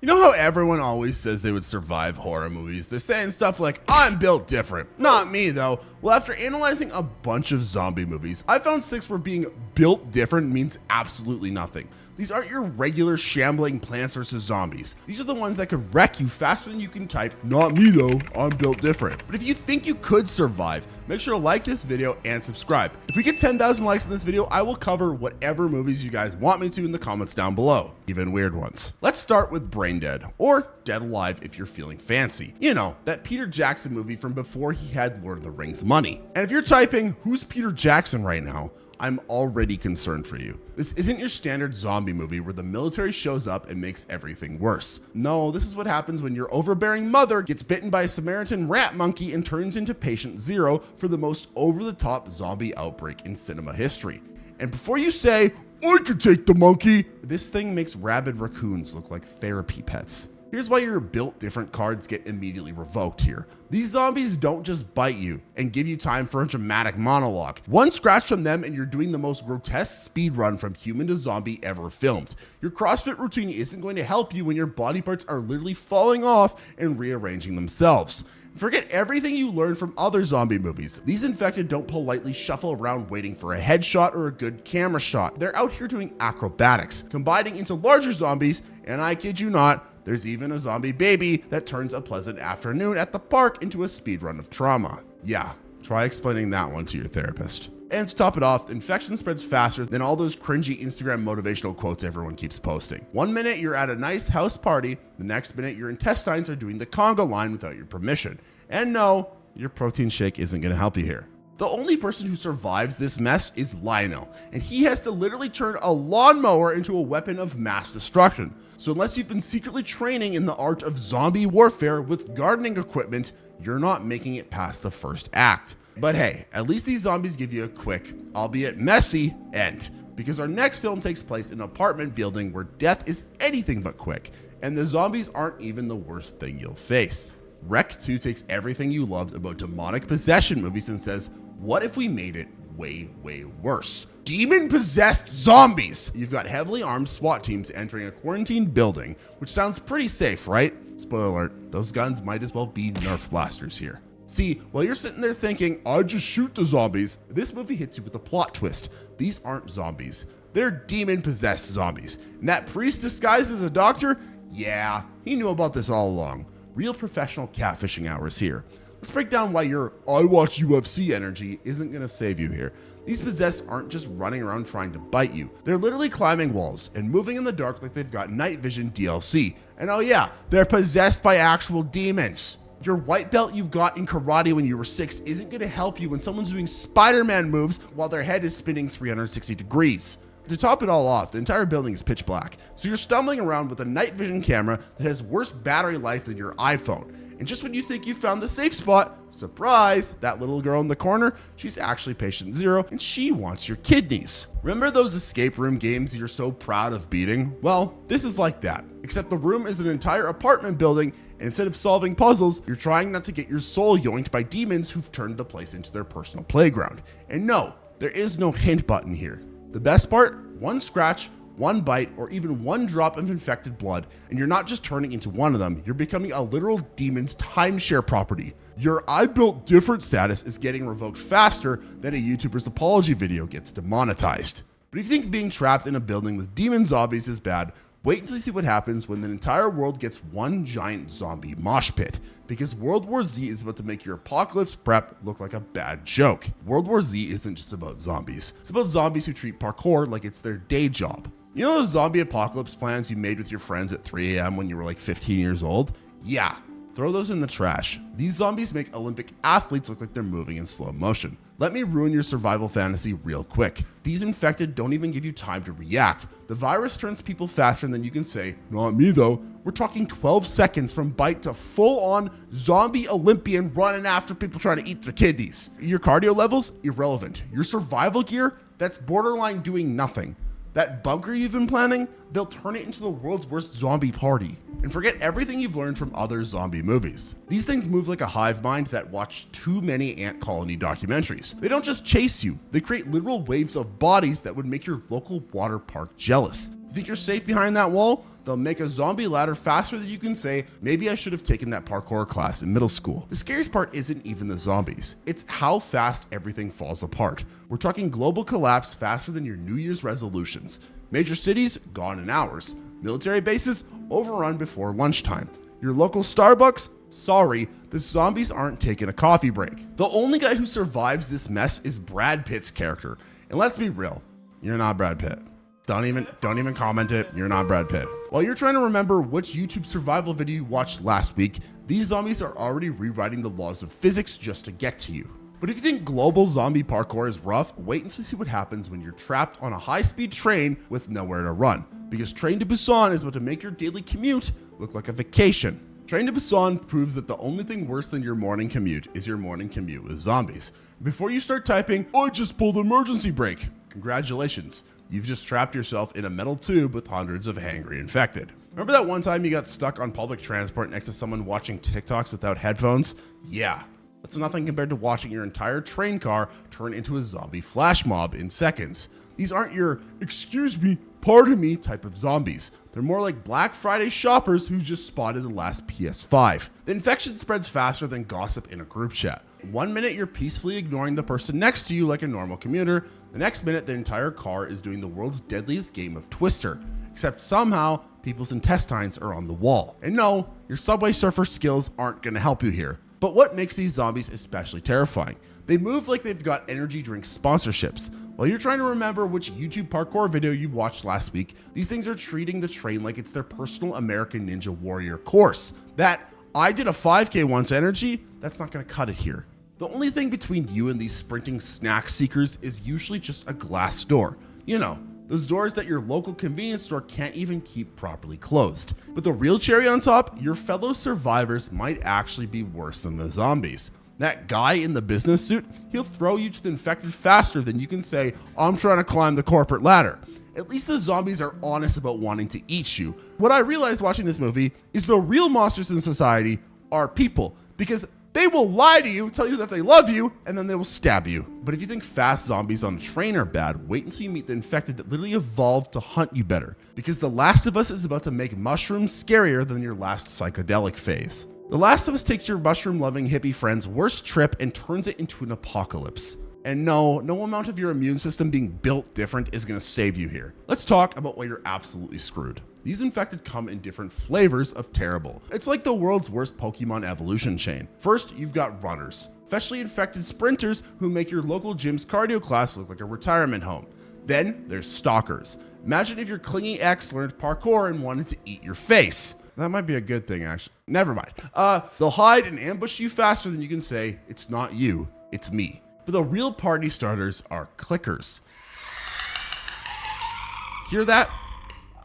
You know how everyone always says they would survive horror movies? They're saying stuff like, I'm built different. Not me though. Well, after analyzing a bunch of zombie movies, I found 6 where being built different means absolutely nothing. These aren't your regular shambling Plants vs. Zombies. These are the ones that could wreck you faster than you can type, not me though, I'm built different. But if you think you could survive, make sure to like this video and subscribe. If we get 10,000 likes in this video, I will cover whatever movies you guys want me to in the comments down below, even weird ones. Let's start with Braindead, or Dead Alive if you're feeling fancy. You know, that Peter Jackson movie from before he had Lord of the Rings money. And if you're typing, who's Peter Jackson right now? I'm already concerned for you. This isn't your standard zombie movie where the military shows up and makes everything worse. No, this is what happens when your overbearing mother gets bitten by a Samaritan rat monkey and turns into patient zero for the most over-the-top zombie outbreak in cinema history. And before you say, I could take the monkey, this thing makes rabid raccoons look like therapy pets. Here's why your built different cards get immediately revoked here. These zombies don't just bite you and give you time for a dramatic monologue. One scratch from them and you're doing the most grotesque speed run from human to zombie ever filmed. Your CrossFit routine isn't going to help you when your body parts are literally falling off and rearranging themselves. Forget everything you learned from other zombie movies. These infected don't politely shuffle around waiting for a headshot or a good camera shot. They're out here doing acrobatics, combining into larger zombies, and I kid you not, there's even a zombie baby that turns a pleasant afternoon at the park into a speed run of trauma. Yeah, try explaining that one to your therapist. And to top it off, infection spreads faster than all those cringy Instagram motivational quotes everyone keeps posting. One minute you're at a nice house party, the next minute your intestines are doing the conga line without your permission. And no, your protein shake isn't gonna help you here. The only person who survives this mess is Lionel, and he has to literally turn a lawnmower into a weapon of mass destruction. So unless you've been secretly training in the art of zombie warfare with gardening equipment, you're not making it past the first act. But hey, at least these zombies give you a quick, albeit messy, end. Because our next film takes place in an apartment building where death is anything but quick, and the zombies aren't even the worst thing you'll face. Rec 2 takes everything you loved about demonic possession movies and says, what if we made it way, way worse? Demon-possessed zombies! You've got heavily armed SWAT teams entering a quarantined building, which sounds pretty safe, right? Spoiler alert, those guns might as well be Nerf blasters here. See, while you're sitting there thinking, I'd just shoot the zombies, this movie hits you with a plot twist. These aren't zombies. They're demon-possessed zombies. And that priest disguised as a doctor? Yeah, he knew about this all along. Real professional catfishing hours here. Let's break down why your I watch UFC energy isn't gonna save you here. These possessed aren't just running around trying to bite you. They're literally climbing walls and moving in the dark like they've got night vision DLC. And oh yeah, they're possessed by actual demons. Your white belt you got in karate when you were 6 isn't gonna help you when someone's doing Spider-Man moves while their head is spinning 360 degrees. To top it all off, the entire building is pitch black, so you're stumbling around with a night vision camera that has worse battery life than your iPhone. And just when you think you found the safe spot, surprise, that little girl in the corner, she's actually patient zero and she wants your kidneys. Remember those escape room games you're so proud of beating? Well, this is like that, except the room is an entire apartment building, and instead of solving puzzles, you're trying not to get your soul yoinked by demons who've turned the place into their personal playground. And no, there is no hint button here. The best part, one scratch, one bite, or even one drop of infected blood, and you're not just turning into one of them, you're becoming a literal demon's timeshare property. Your I built different status is getting revoked faster than a YouTuber's apology video gets demonetized. But if you think being trapped in a building with demon zombies is bad, wait until you see what happens when the entire world gets one giant zombie mosh pit. Because World War Z is about to make your apocalypse prep look like a bad joke. World War Z isn't just about zombies. It's about zombies who treat parkour like it's their day job. You know those zombie apocalypse plans you made with your friends at 3 a.m. when you were like 15 years old? Yeah, throw those in the trash. These zombies make Olympic athletes look like they're moving in slow motion. Let me ruin your survival fantasy real quick. These infected don't even give you time to react. The virus turns people faster than you can say, not me though. We're talking 12 seconds from bite to full-on zombie Olympian running after people trying to eat their kidneys. Your cardio levels, irrelevant. Your survival gear, that's borderline doing nothing. That bunker you've been planning, they'll turn it into the world's worst zombie party. And forget everything you've learned from other zombie movies. These things move like a hive mind that watched too many ant colony documentaries. They don't just chase you, they create literal waves of bodies that would make your local water park jealous. You think you're safe behind that wall? They'll make a zombie ladder faster than you can say, maybe I should have taken that parkour class in middle school. The scariest part isn't even the zombies. It's how fast everything falls apart. We're talking global collapse faster than your New Year's resolutions. Major cities gone in hours. Military bases overrun before lunchtime. Your local Starbucks, sorry, the zombies aren't taking a coffee break. The only guy who survives this mess is Brad Pitt's character. And let's be real, you're not Brad Pitt. Don't even comment it. You're not Brad Pitt. While you're trying to remember which YouTube survival video you watched last week, these zombies are already rewriting the laws of physics just to get to you. But if you think global zombie parkour is rough, wait and see what happens when you're trapped on a high-speed train with nowhere to run. Because Train to Busan is about to make your daily commute look like a vacation. Train to Busan proves that the only thing worse than your morning commute is your morning commute with zombies. Before you start typing, I just pulled the emergency brake, congratulations. You've just trapped yourself in a metal tube with hundreds of hangry infected. Remember that one time you got stuck on public transport next to someone watching TikToks without headphones? Yeah, that's nothing compared to watching your entire train car turn into a zombie flash mob in seconds. These aren't your, excuse me, pardon me type of zombies. They're more like Black Friday shoppers who just spotted the last PS5. The infection spreads faster than gossip in a group chat. 1 minute you're peacefully ignoring the person next to you like a normal commuter. The next minute the entire car is doing the world's deadliest game of Twister. Except somehow people's intestines are on the wall. And no, your Subway Surfer skills aren't gonna help you here. But what makes these zombies especially terrifying? They move like they've got energy drink sponsorships. While you're trying to remember which YouTube parkour video you watched last week, these things are treating the train like it's their personal American Ninja Warrior course. That I did a 5K once energy, that's not gonna cut it here. The only thing between you and these sprinting snack seekers is usually just a glass door. You know, those doors that your local convenience store can't even keep properly closed. But the real cherry on top, your fellow survivors might actually be worse than the zombies. That guy in the business suit, he'll throw you to the infected faster than you can say, I'm trying to climb the corporate ladder. At least the zombies are honest about wanting to eat you. What I realized watching this movie is the real monsters in society are people, because they will lie to you, tell you that they love you, and then they will stab you. But if you think fast zombies on a train are bad, wait until you meet the infected that literally evolved to hunt you better. Because The Last of Us is about to make mushrooms scarier than your last psychedelic phase. The Last of Us takes your mushroom-loving hippie friend's worst trip and turns it into an apocalypse. And no amount of your immune system being built different is gonna save you here. Let's talk about why you're absolutely screwed. These infected come in different flavors of terrible. It's like the world's worst Pokemon evolution chain. First, you've got runners, freshly infected sprinters who make your local gym's cardio class look like a retirement home. Then there's stalkers. Imagine if your clingy ex learned parkour and wanted to eat your face. That might be a good thing, actually. Never mind. They'll hide and ambush you faster than you can say, it's not you, it's me. But the real party starters are clickers. Hear that?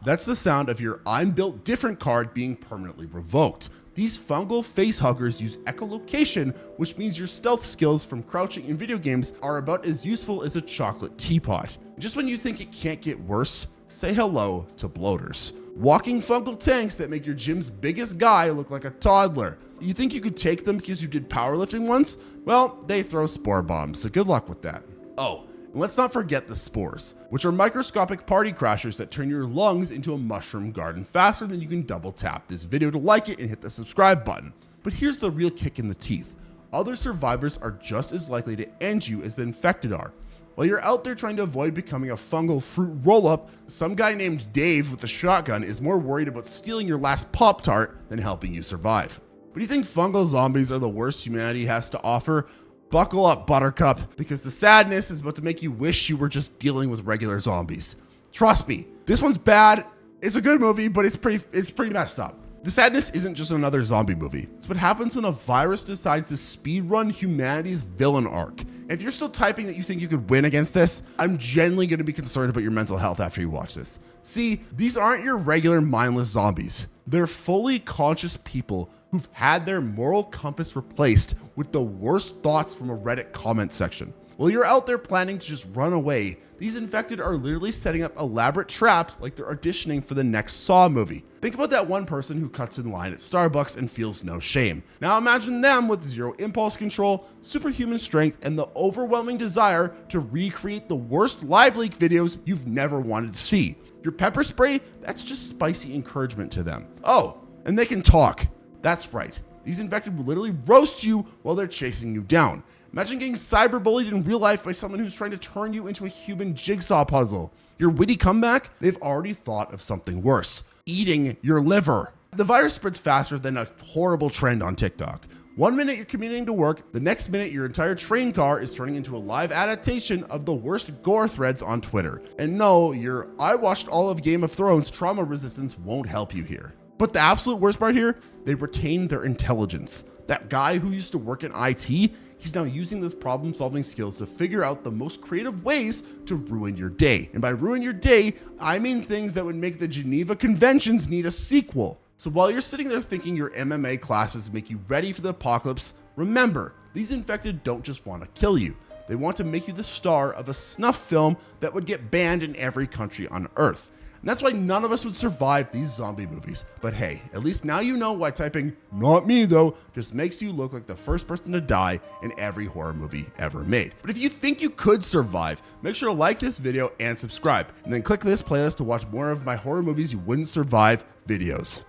That's the sound of your I'm built different card being permanently revoked. These fungal face huggers use echolocation, which means your stealth skills from crouching in video games are about as useful as a chocolate teapot. Just when you think it can't get worse, say hello to bloaters. Walking fungal tanks that make your gym's biggest guy look like a toddler. You think you could take them because you did powerlifting once? Well, they throw spore bombs, so good luck with that. Oh, and let's not forget the spores, which are microscopic party crashers that turn your lungs into a mushroom garden faster than you can double tap this video to like it and hit the subscribe button. But here's the real kick in the teeth. Other survivors are just as likely to end you as the infected are. While you're out there trying to avoid becoming a fungal fruit roll-up, some guy named Dave with a shotgun is more worried about stealing your last Pop-Tart than helping you survive. But do you think fungal zombies are the worst humanity has to offer? Buckle up, Buttercup, because the sadness is about to make you wish you were just dealing with regular zombies. Trust me, this one's bad. It's a good movie, but it's pretty messed up. The sadness isn't just another zombie movie. It's what happens when a virus decides to speedrun humanity's villain arc. If you're still typing that you think you could win against this, I'm genuinely going to be concerned about your mental health after you watch this. See, these aren't your regular mindless zombies. They're fully conscious people who've had their moral compass replaced with the worst thoughts from a Reddit comment section. While you're out there planning to just run away, these infected are literally setting up elaborate traps like they're auditioning for the next Saw movie. Think about that one person who cuts in line at Starbucks and feels no shame. Now imagine them with zero impulse control, superhuman strength, and the overwhelming desire to recreate the worst live leak videos you've never wanted to see. Your pepper spray, that's just spicy encouragement to them. Oh, and they can talk. That's right. These infected will literally roast you while they're chasing you down. Imagine getting cyberbullied in real life by someone who's trying to turn you into a human jigsaw puzzle. Your witty comeback? They've already thought of something worse. Eating your liver. The virus spreads faster than a horrible trend on TikTok. 1 minute you're commuting to work, the next minute your entire train car is turning into a live adaptation of the worst gore threads on Twitter. And no, your I watched all of Game of Thrones trauma resistance won't help you here. But the absolute worst part here, they retain their intelligence. That guy who used to work in IT, he's now using this problem-solving skills to figure out the most creative ways to ruin your day. And by ruin your day, I mean things that would make the Geneva Conventions need a sequel. So while you're sitting there thinking your MMA classes make you ready for the apocalypse, remember, these infected don't just want to kill you. They want to make you the star of a snuff film that would get banned in every country on Earth. And that's why none of us would survive these zombie movies. But hey, at least now you know why typing "not me though" just makes you look like the first person to die in every horror movie ever made. But if you think you could survive, make sure to like this video and subscribe. And then click this playlist to watch more of my horror movies you wouldn't survive videos.